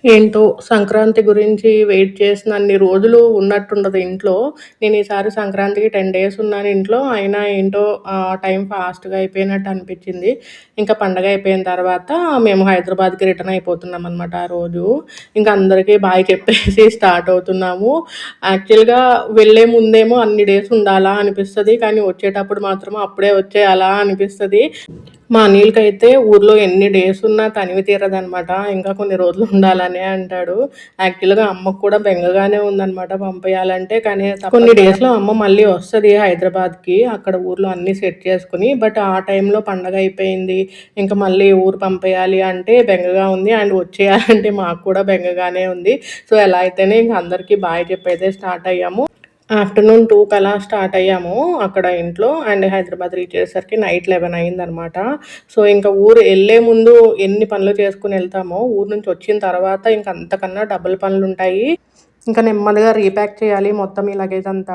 ఏంటో సంక్రాంతి గురించి వెయిట్ చేసినన్ని రోజులు ఉన్నట్టుండదు ఇంట్లో. నేను ఈసారి సంక్రాంతికి 10 డేస్ ఉన్నాను ఇంట్లో. అయినా ఏంటో టైం ఫాస్ట్‌గా అయిపోయినట్టు అనిపించింది. ఇంకా పండగ అయిపోయిన తర్వాత మేము హైదరాబాద్‌కి రిటర్న్ అయిపోతున్నామనమాట ఆ రోజు. ఇంక అందరికీ బాయ్ చెప్పేసి స్టార్ట్ అవుతున్నాము. యాక్చువల్‌గా వెళ్ళే ముందేమో అన్ని డేస్ ఉండాలా అనిపిస్తది. కానీ వచ్చేటప్పుడు మాత్రం అప్పుడే వచ్చేయాలా అనిపిస్తది. మా అనిల్‌కైతే ఊర్లో ఎన్ని డేస్ ఉన్నా తనివి తీరదనమాట. ఇంకా కొన్ని రోజులు ఉండాలనే అంటాడు. యాక్చువల్‌గా అమ్మకు కూడా బెంగగానే ఉందనమాట పంపియాలంటే. కానీ కొన్ని డేస్‌లో అమ్మ మళ్ళీ వస్తది హైదరాబాద్‌కి. అక్కడ ఊర్లో అన్నీ సెట్ చేసుకొని. బట్ ఆ టైంలో పండగ అయిపోయింది. ఇంక మళ్ళీ ఊరు పంపేయాలి అంటే బెంగగా ఉంది. అండ్ వచ్చేయాలంటే మాకు కూడా బెంగగానే ఉంది. సో, ఎలా అయితేనే ఇంక అందరికీ బాయ్ చెప్పైతే స్టార్ట్ అయ్యాము. ఆఫ్టర్‌నూన్ 2 కలా స్టార్ట్ అయ్యాము అక్కడ ఇంట్లో. అండ్ హైదరాబాద్ రీచ్ అయ్యేసరికి నైట్ 11 అయిందనమాట. సో, ఇంక ఊరు ఎళ్ళే ముందు ఎన్ని పనులు చేసుకొని ఎళ్తామో, ఊరు నుంచి వచ్చిన తర్వాత ఇంక అంతకన్నా డబుల్ పనులుంటాయి. ఇంక నెమ్మదిగా రీప్యాక్ చేయాలి మొత్తం ఈ లగేజ్ అంతా.